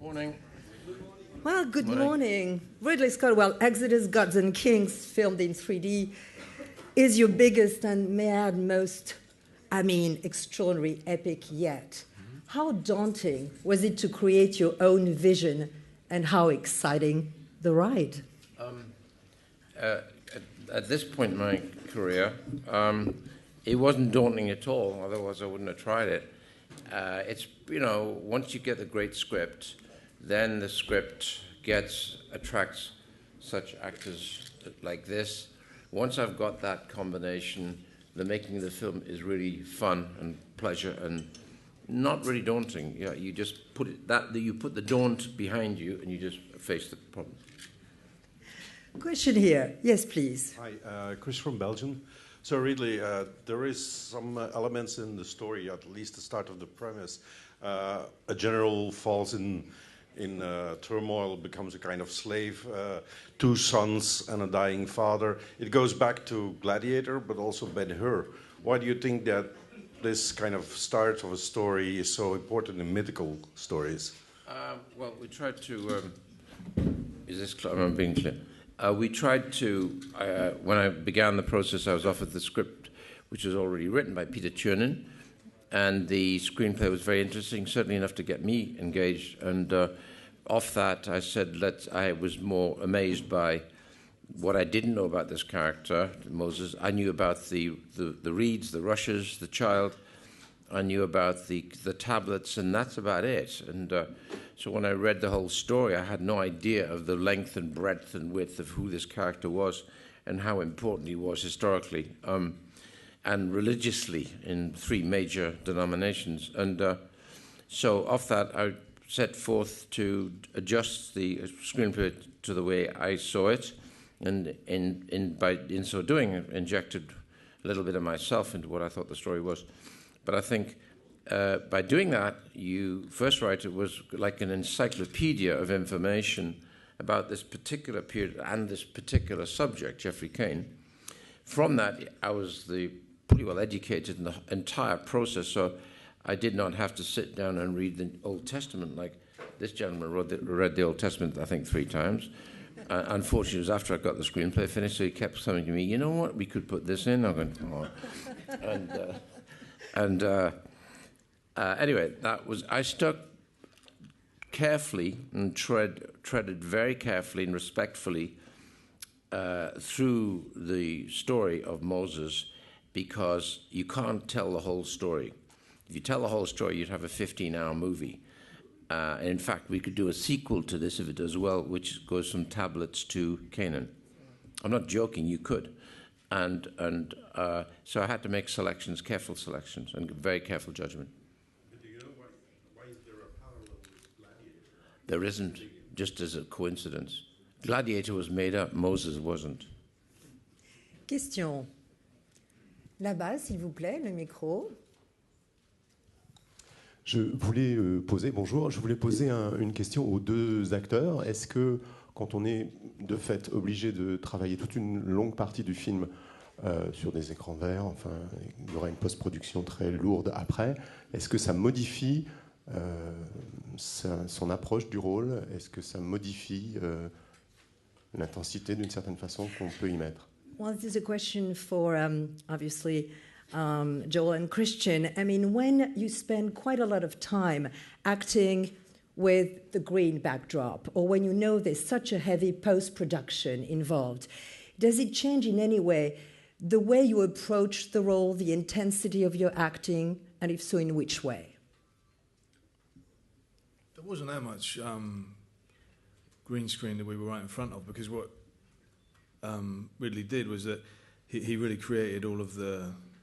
Morning. Well, good morning. Ridley Scott, well, Exodus, Gods and Kings, filmed in 3D, is your biggest and, may I add, most, extraordinary epic yet. How daunting was it to create your own vision, and how exciting the ride? At this point in my career, it wasn't daunting at all, otherwise I wouldn't have tried it. It's, once you get a great script, then the script attracts such actors like this. Once I've got that combination, the making of the film is really fun and pleasure and not really daunting. Yeah, you just put you put the daunt behind you and you just face the problem. Question here. Yes, please. Hi, Chris from Belgium. So Ridley, there is some elements in the story, at least the start of the premise. A general falls in turmoil, becomes a kind of slave, two sons and a dying father. It goes back to Gladiator, but also Ben-Hur. Why do you think that this kind of start of a story is so important in mythical stories? Well, we tried to... is this clear? I'm being clear. We tried to... when I began the process, I was offered the script, which was already written by Peter Chernin, and the screenplay was very interesting, certainly enough to get me engaged. And off that, I said, I was more amazed by what I didn't know about this character, Moses. I knew about the reeds, the rushes, the child. I knew about the tablets, and that's about it. And so when I read the whole story, I had no idea of the length and breadth and width of who this character was and how important he was historically and religiously in three major denominations. And so off that, I set forth to adjust the screenplay to the way I saw it, and in so doing, injected a little bit of myself into what I thought the story was. But I think by doing that, you first write it was like an encyclopedia of information about this particular period and this particular subject, Geoffrey Kane. From that, I was pretty well educated in the entire process, so I did not have to sit down and read the Old Testament like this gentleman read the Old Testament, I think, 3 times. Unfortunately, it was after I got the screenplay finished, so he kept saying to me, you know what, we could put this in. I'm going, oh. Anyway, I stuck carefully and treaded very carefully and respectfully through the story of Moses, because you can't tell the whole story. If you tell the whole story, you'd have a 15-hour movie. In fact, we could do a sequel to this if it does well, which goes from tablets to Canaan. I'm not joking, you could. And so I had to make careful selections, and very careful judgment. But do you know why is there a parallel with Gladiator? There isn't, just as a coincidence. Gladiator was made up, Moses wasn't. Question. Là-bas, s'il vous plaît, le micro. Je voulais poser une question aux deux acteurs. Est-ce que, quand on est de fait obligé de travailler toute une longue partie du film sur des écrans verts, enfin, il y aura une post-production très lourde après, est-ce que ça modifie son approche du rôle? Est-ce que ça modifie l'intensité d'une certaine façon qu'on peut y mettre? Well, this is a question for, obviously, Joel and Christian. I mean, when you spend quite a lot of time acting with the green backdrop, or when you know there's such a heavy post-production involved, does it change in any way the way you approach the role, the intensity of your acting, and if so, in which way? There wasn't that much green screen that we were right in front of, because what Ridley did was that he really created all of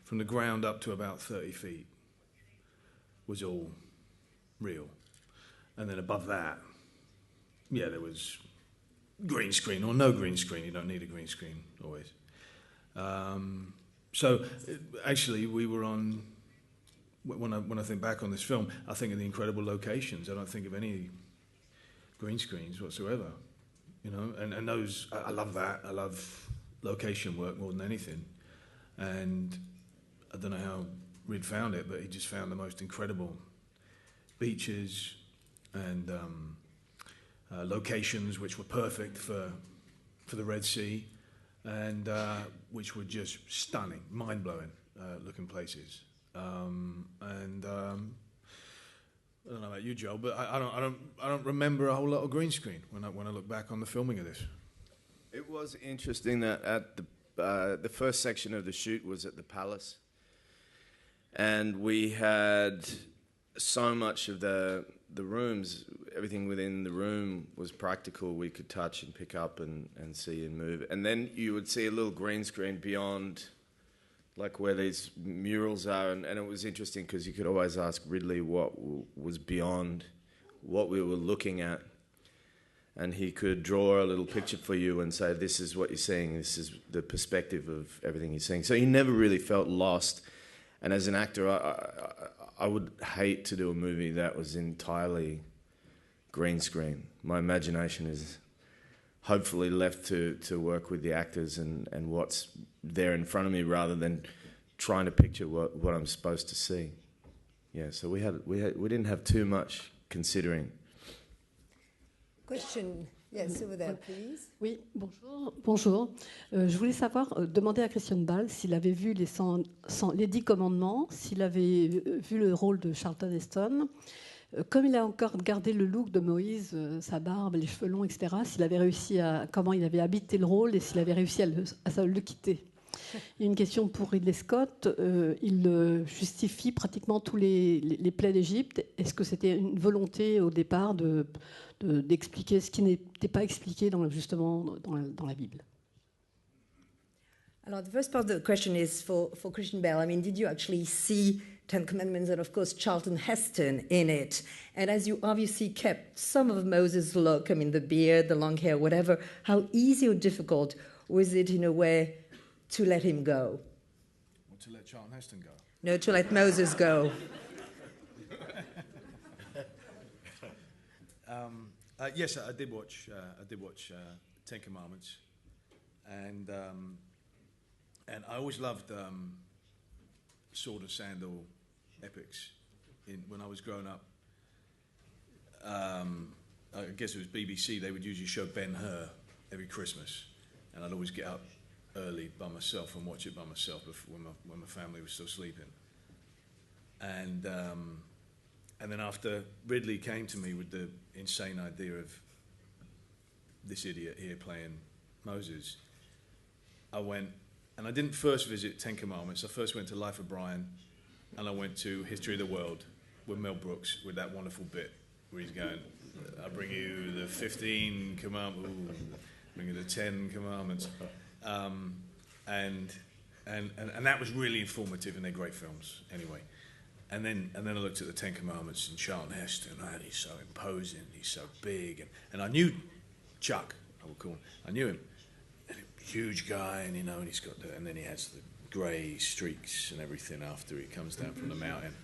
from the ground up to about 30 feet was all real. And then above that, there was green screen or no green screen. You don't need a green screen always. So actually we were on, when I think back on this film, I think of the incredible locations. I don't think of any green screens whatsoever. And those, I love that. I love location work more than anything. And I don't know how Rid found it, but he just found the most incredible beaches and locations which were perfect for the Red Sea, and which were just stunning, mind-blowing looking places. I don't know about you, Joe, but I don't remember a whole lot of green screen when I look back on the filming of this. It was interesting that at the first section of the shoot was at the palace, and we had so much of the rooms, everything within the room was practical. We could touch and pick up and see and move. And then you would see a little green screen beyond, like where these murals are. And it was interesting because you could always ask Ridley what was beyond what we were looking at. And he could draw a little picture for you and say, this is what you're seeing. This is the perspective of everything you're seeing. So you never really felt lost. And as an actor, I would hate to do a movie that was entirely green screen. My imagination is hopefully left to work with the actors and what's there in front of me rather than trying to picture what I'm supposed to see. Yeah, so we didn't have too much considering. Question, yes, over there, please. Oui, bonjour. Je voulais savoir, demander à Christian Bale s'il avait vu les 10 commandements, s'il avait vu le rôle de Charlton Heston, comme il a encore gardé le look de Moïse, sa barbe, les cheveux longs, etc., s'il avait réussi comment il avait habité le rôle et s'il avait réussi à le quitter. Il y a une question pour Ridley Scott. Il justifie pratiquement tous les plaies d'Égypte. Est-ce que c'était une volonté au départ d'expliquer ce qui n'était pas expliqué justement dans la Bible? Alors, the first part of the question is for Christian Bale. I mean, did you actually see Ten Commandments and, of course, Charlton Heston in it? And as you obviously kept some of Moses' look, I mean, the beard, the long hair, whatever, how easy or difficult was it in a way to let him go? Or to let Charlton Heston go? No, to let Moses go. Yes, I did watch Ten Commandments, and I always loved sword and sandal epics. When I was growing up, I guess it was BBC. They would usually show Ben-Hur every Christmas, and I'd always get up early by myself and watch it by myself when my family was still sleeping. And then after Ridley came to me with the insane idea of this idiot here playing Moses, I went, and I didn't first visit Ten Commandments. I first went to Life of Brian, and I went to History of the World with Mel Brooks with that wonderful bit where he's going, I bring you the 15 commandments, bring you the 10 commandments. And that was really informative, and they're great films anyway. And then I looked at the Ten Commandments and Charlton Heston, and he's so imposing, he's so big, and I knew Chuck, I would call him. I knew him, and a huge guy, and and he's got and then he has the grey streaks and everything after he comes down from the mountain,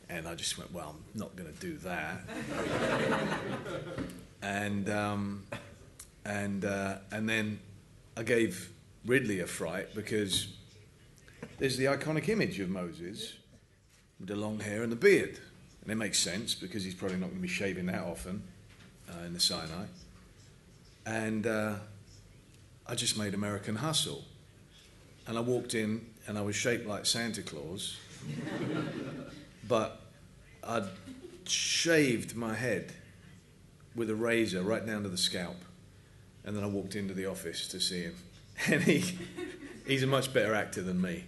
and I just went, well, I'm not going to do that, and then I gave Ridley a fright because there's the iconic image of Moses with the long hair and the beard. And it makes sense because he's probably not going to be shaving that often in the Sinai. And I just made American Hustle. And I walked in and I was shaped like Santa Claus. But I'd shaved my head with a razor right down to the scalp. And then I walked into the office to see him. And he's a much better actor than me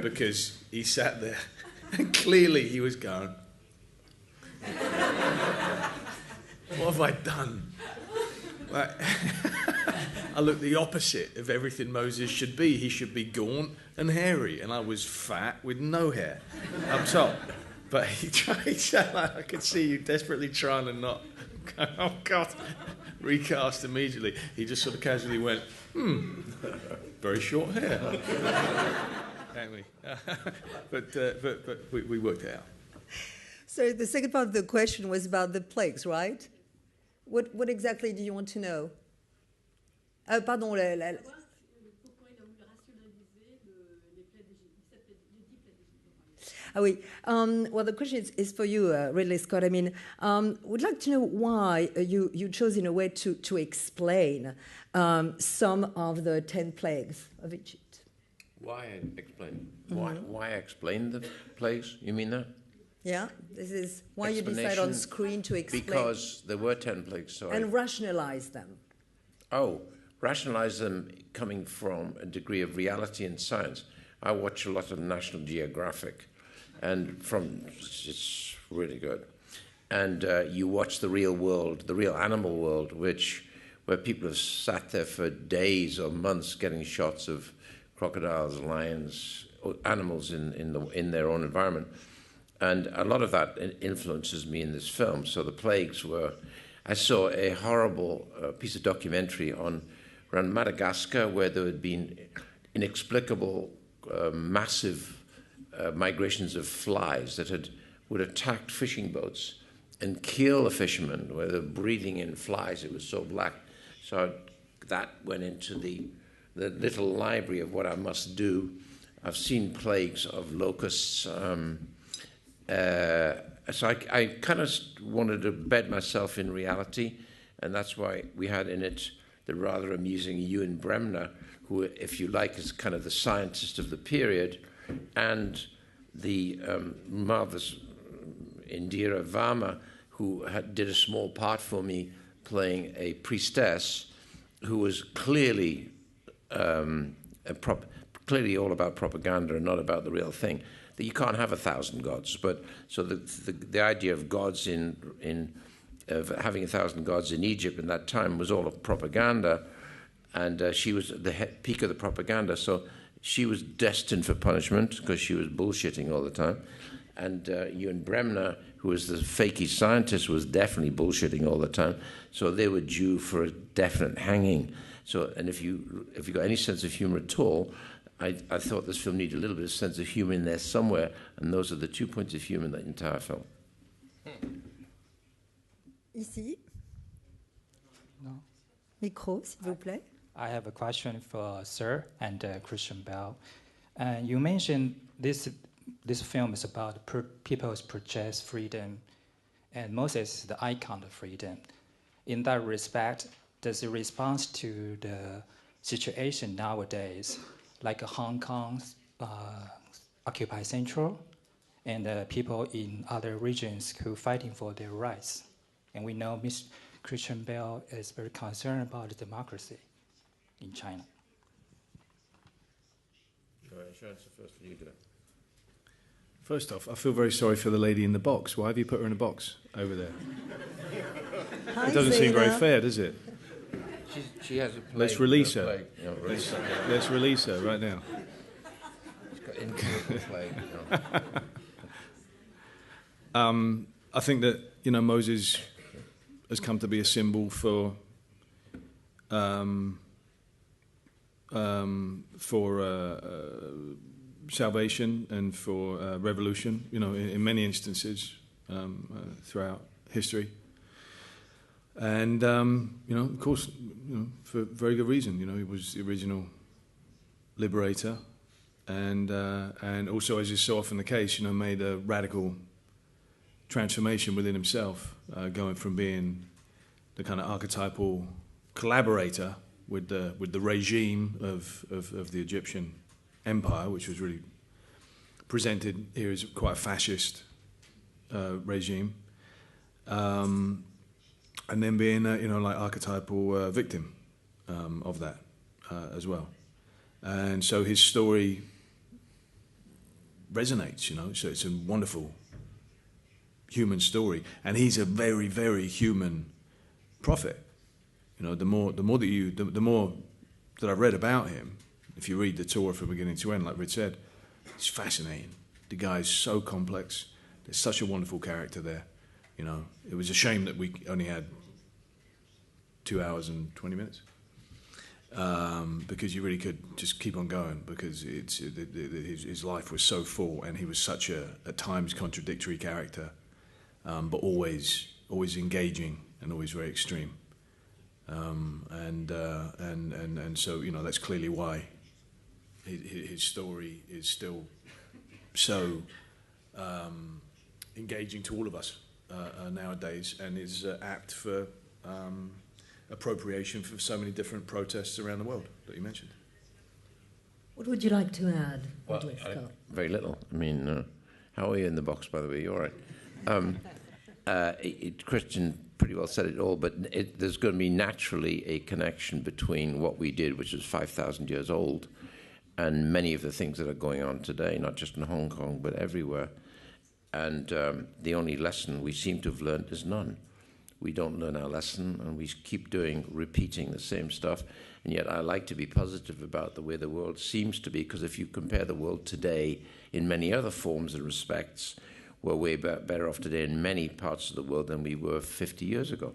because he sat there and clearly he was going, what have I done? Like, I looked the opposite of everything Moses should be. He should be gaunt and hairy, and I was fat with no hair up top. But he sat like, I could see you desperately trying to not go, oh God, recast immediately. He just sort of casually went, very short hair. Anyway, but we worked it out. So the second part of the question was about the plagues, right? What exactly do you want to know? Pardon. Oui. Well, the question is for you, Ridley Scott. I mean, would like to know why you chose, in a way, to explain some of the 10 plagues of Egypt. Why explain? Why explain the plagues? You mean that? Yeah, this is why you decide on screen to explain. Because there were 10 plagues, sorry. And rationalize them. Oh, rationalize them coming from a degree of reality and science. I watch a lot of National Geographic, and it's really good. And you watch the real world, the real animal world, where people have sat there for days or months getting shots of crocodiles, lions, animals in their own environment. And a lot of that influences me in this film. So the plagues were... I saw a horrible piece of documentary around Madagascar, where there had been inexplicable, massive migrations of flies that would attack fishing boats and kill the fishermen, where they're breathing in flies. It was so black. So that went into the little library of what I must do. I've seen plagues of locusts. So I kind of wanted to bed myself in reality, and that's why we had in it the rather amusing Ewan Bremner, who, if you like, is kind of the scientist of the period, and the marvelous Indira Varma, who did a small part for me playing a priestess who was clearly clearly all about propaganda and not about the real thing. That you can't have 1,000 gods, but so the idea of gods of having 1,000 gods in Egypt in that time was all of propaganda, and she was at the peak of the propaganda. So she was destined for punishment because she was bullshitting all the time. And Ewan Bremner, who was the fakey scientist, was definitely bullshitting all the time. So they were due for a definite hanging. So, and if you got any sense of humor at all, I thought this film needed a little bit of sense of humor in there somewhere, and those are the 2 points of humor in the entire film. Ici. No. Micro, s'il vous plaît. I have a question for Sir and Christian Bale. You mentioned this film is about people's purchase freedom, and Moses is the icon of freedom. In that respect, does the response to the situation nowadays, like Hong Kong, Occupy Central, and people in other regions who are fighting for their rights? And we know Christian Bale is very concerned about democracy in China. First off, I feel very sorry for the lady in the box. Why have you put her in a box over there? It doesn't seem very fair, does it? She has a plague. Let's release her. Yeah, Let's release her right now. She's got incurable plague. I think that Moses has come to be a symbol for salvation and for revolution. In many instances throughout history. And, of course, for very good reason. He was the original liberator and also, as is so often the case, made a radical transformation within himself, going from being the kind of archetypal collaborator with the regime of the Egyptian empire, which was really presented here as quite a fascist regime. And then being like archetypal victim of that as well. And so his story resonates, so it's a wonderful human story. And he's a very, very human prophet. The more that I've read about him, if you read the Torah from beginning to end, like Rich said, it's fascinating. The guy's so complex. There's such a wonderful character there. It was a shame that we only had 2 hours and 20 minutes, because you really could just keep on going, because his life was so full, and he was such a, at times, contradictory character, but always engaging and always very extreme. And so that's clearly why his story is still so engaging to all of us nowadays, and is apt for appropriation for so many different protests around the world that you mentioned. What would you like to add, Well, Ridley Scott? very little. I mean, how are you in the box, by the way? You all right? Christian pretty well said it all, but there's going to be naturally a connection between what we did, which is 5,000 years old, and many of the things that are going on today, not just in Hong Kong, but everywhere. And the only lesson we seem to have learned is none. We don't learn our lesson, and we keep repeating the same stuff. And yet I like to be positive about the way the world seems to be, because if you compare the world today in many other forms and respects, we're way better off today in many parts of the world than we were 50 years ago.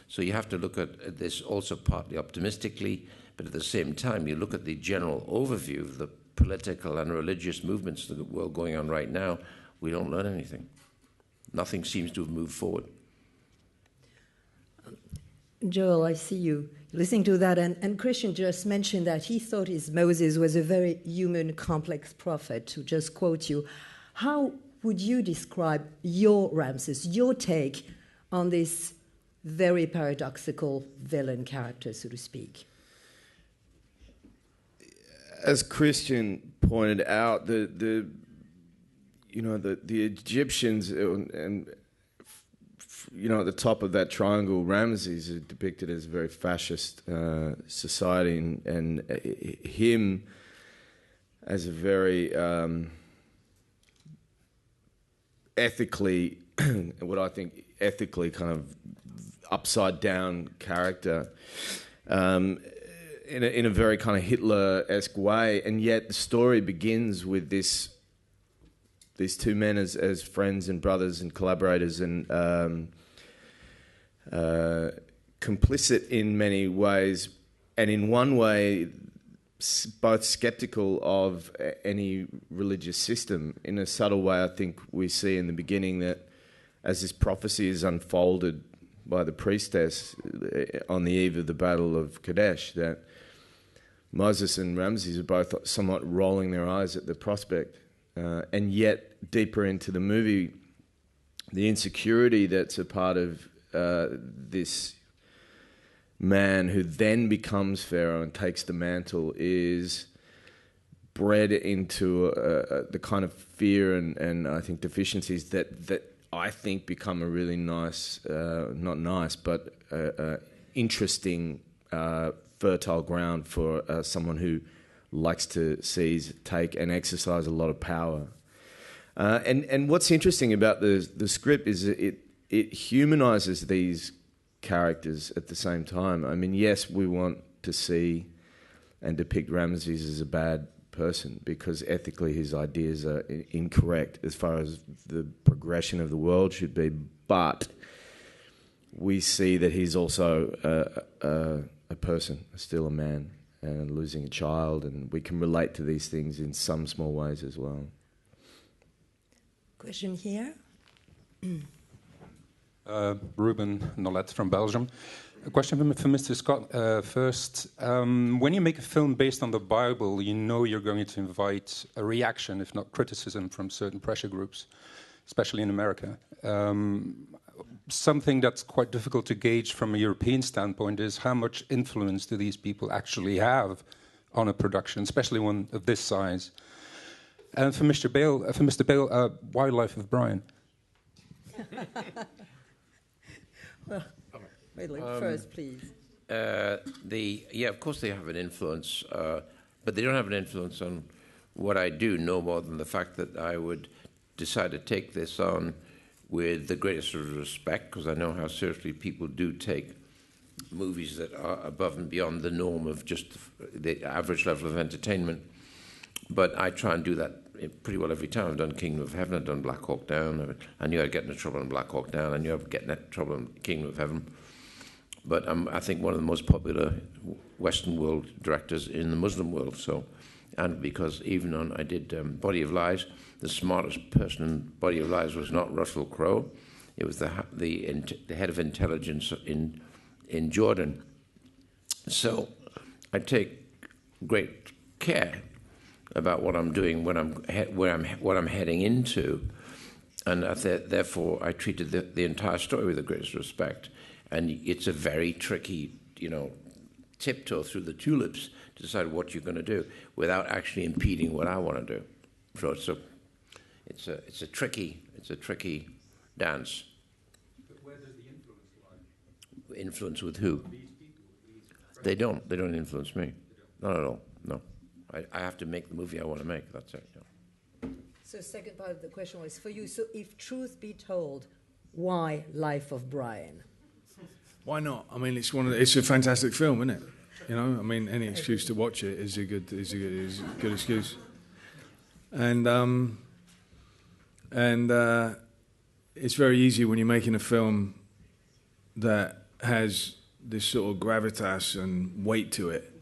So you have to look at this also partly optimistically, but at the same time, you look at the general overview of the political and religious movements of the world going on right now, we don't learn anything. Nothing seems to have moved forward. Joel, I see you listening to that, and Christian just mentioned that he thought his Moses was a very human, complex prophet, to just quote you. How would you describe your Ramses, your take on this very paradoxical villain character, so to speak? As Christian pointed out, the Egyptians and at the top of that triangle, Ramses is depicted as a very fascist society, and him as a very ethically, what I think ethically kind of upside down character, in a very kind of Hitler-esque way, and yet the story begins with these two men as friends and brothers and collaborators, and complicit in many ways, and in one way both skeptical of any religious system. In a subtle way, I think we see in the beginning that as this prophecy is unfolded by the priestess on the eve of the Battle of Kadesh, that Moses and Ramses are both somewhat rolling their eyes at the prospect. And yet, deeper into the movie, the insecurity that's a part of this man who then becomes Pharaoh and takes the mantle is bred into the kind of fear and I think deficiencies that I think become a really nice, not nice, but interesting, fertile ground for someone who likes to seize, take, and exercise a lot of power. And what's interesting about the script is it humanises these characters at the same time. I mean, yes, we want to see and depict Ramses as a bad person because ethically his ideas are incorrect as far as the progression of the world should be, but we see that he's also a person, still a man, and losing a child, and we can relate to these things in some small ways as well. Question here. Ruben Nollet from Belgium. A question for Mr. Scott first. When you make a film based on the Bible, you know you're going to invite a reaction, if not criticism, from certain pressure groups, especially in America. Something that's quite difficult to gauge from a European standpoint is how much influence do these people actually have on a production, especially one of this size. And for Mr. Bale, Wildlife of Brian. Well, Ridley, first, please. Of course they have an influence, but they don't have an influence on what I do, no more than the fact that I would decide to take this on with the greatest of respect, because I know how seriously people do take movies that are above and beyond the norm of just the average level of entertainment. But I try and do that pretty well every time. I've done Kingdom of Heaven, I've done Black Hawk Down. I knew I'd get into trouble in Black Hawk Down. I knew I'd get into trouble in Kingdom of Heaven. But I'm, I think, one of the most popular Western world directors in the Muslim world. So, and because even on, I did Body of Lies, the smartest person in Body of Lies was not Russell Crowe. It was the head of intelligence in Jordan. So I take great care about what I'm doing, what I'm heading into, And therefore, I treated the entire story with the greatest respect. And it's a very tricky, tiptoe through the tulips to decide what you're going to do without actually impeding what I want to do. So it's a tricky dance. But where does the influence lie? Influence with who? These people. They don't influence me. Not at all. No. I have to make the movie I want to make. That's it. Yeah. So second part of the question was for you. So if truth be told, why Life of Brian? Why not? I mean, it's a fantastic film, isn't it? I mean, any excuse to watch it is a good excuse. And it's very easy when you're making a film that has this sort of gravitas and weight to it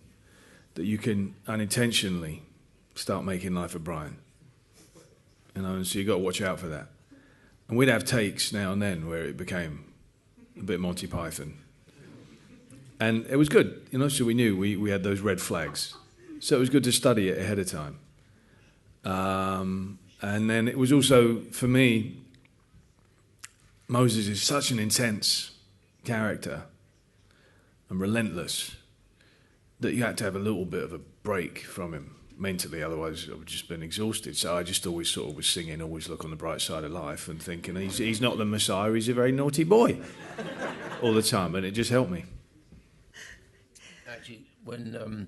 that you can unintentionally start making Life of Brian. And so you've got to watch out for that. And we'd have takes now and then where it became a bit Monty Python. And it was good, so we knew we had those red flags. So it was good to study it ahead of time. And then it was also, for me, Moses is such an intense character and relentless that you had to have a little bit of a break from him mentally, otherwise I would have just been exhausted. So I just always sort of was singing, always look on the bright side of life and thinking he's not the Messiah, he's a very naughty boy all the time, and it just helped me. Actually, when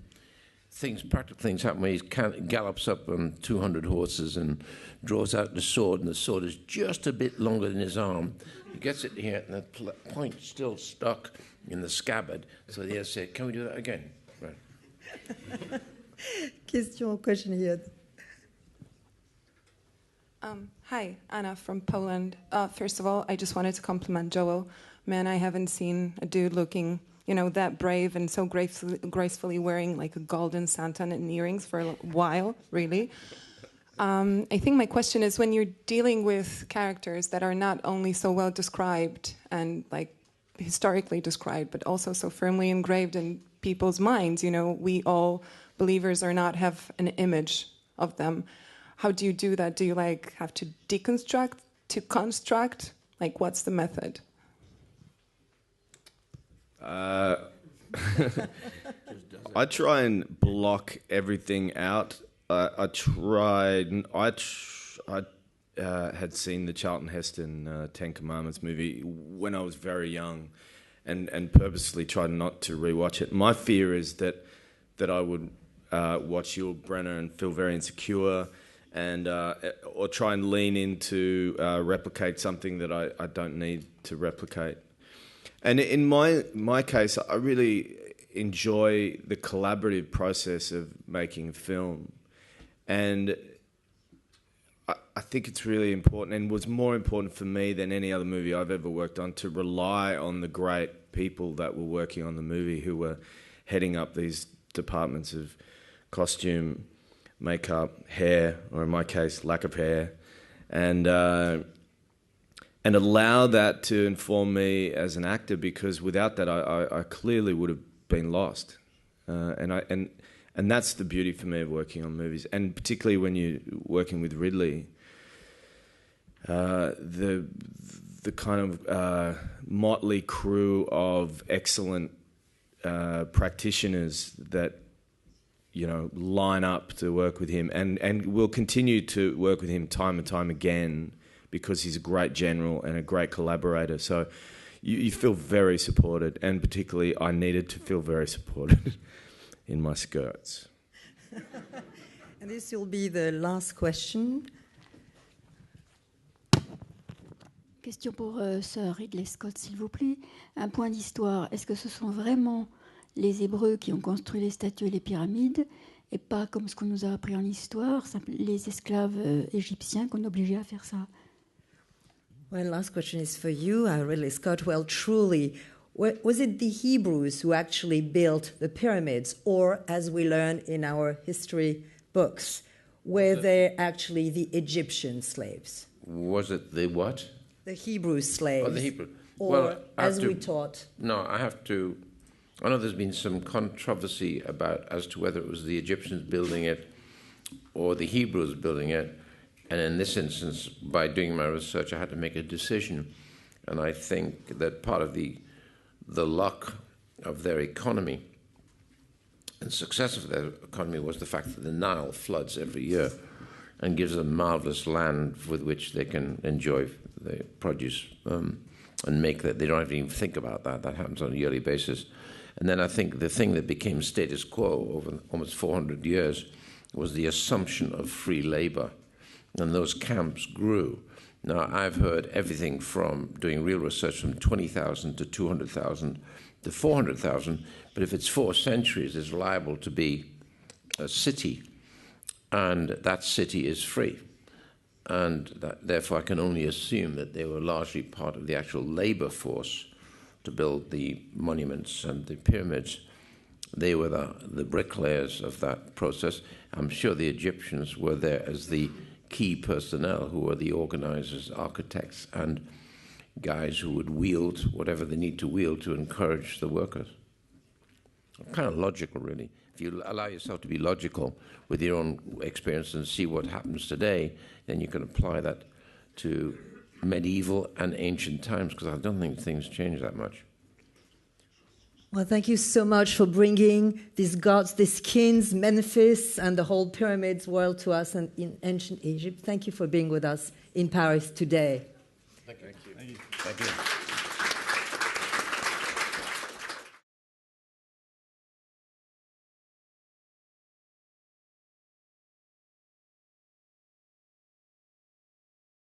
practical things happen, where he gallops up on 200 horses and draws out the sword, and the sword is just a bit longer than his arm. He gets it here, and the point's still stuck in the scabbard. So he has to say, can we do that again? Right. Question here. Hi, Anna from Poland. First of all, I just wanted to compliment Joel. Man, I haven't seen a dude looking, that brave and so gracefully wearing like a golden santan and earrings for a while, really. I think my question is, when you're dealing with characters that are not only so well described and like historically described, but also so firmly engraved in people's minds, we all believers or not have an image of them. How do you do that? Do you have to deconstruct, to construct? What's the method? I try and block everything out. I had seen the Charlton Heston Ten Commandments movie when I was very young, and purposely tried not to rewatch it. My fear is that I would watch Yul Brynner and feel very insecure, and or try and lean into replicate something that I don't need to replicate. And in my case, I really enjoy the collaborative process of making a film, and I think it's really important, and was more important for me than any other movie I've ever worked on, to rely on the great people that were working on the movie, who were heading up these departments of costume, makeup, hair, or in my case, lack of hair, and allow that to inform me as an actor, because without that, I clearly would have been lost. And that's the beauty for me of working on movies, and particularly when you're working with Ridley. The kind of motley crew of excellent practitioners that line up to work with him, and will continue to work with him time and time again, because he's a great general and a great collaborator. So you feel very supported, and particularly I needed to feel very supported in my skirts. And this will be the last question. Question pour Sir Ridley Scott, s'il vous plaît. Un point d'histoire. Est-ce que ce sont vraiment les Hébreux qui ont construit les statues et les pyramides, et pas comme ce qu'on nous a appris en histoire, les esclaves égyptiens qu'on obligeait à faire ça? Well, last question is for you, Ridley Scott. Well, truly, was it the Hebrews who actually built the pyramids, or, as we learn in our history books, were they actually the Egyptian slaves? Was it the what? The Hebrew slaves. Oh, the Hebrew. Or, well, as we taught. No, I know there's been some controversy as to whether it was the Egyptians building it or the Hebrews building it. And in this instance, by doing my research, I had to make a decision. And I think that part of the luck of their economy and success of their economy was the fact that the Nile floods every year and gives them marvelous land with which they can enjoy the produce and make that. They don't have to even think about that. That happens on a yearly basis. And then I think the thing that became status quo over almost 400 years was the assumption of free labor. And those camps grew. Now, I've heard everything from doing real research from 20,000 to 200,000 to 400,000, but if it's 4 centuries, it's liable to be a city, and that city is free. And therefore, I can only assume that they were largely part of the actual labor force to build the monuments and the pyramids. They were the bricklayers of that process. I'm sure the Egyptians were there as the key personnel who were the organizers, architects, and guys who would wield whatever they need to wield to encourage the workers. Kind of logical, really. If you allow yourself to be logical with your own experience and see what happens today, then you can apply that to medieval and ancient times, because I don't think things change that much. Well, thank you so much for bringing these gods, these kings, Memphis, and the whole pyramids world to us in ancient Egypt. Thank you for being with us in Paris today. Thank you. Thank you. Thank you.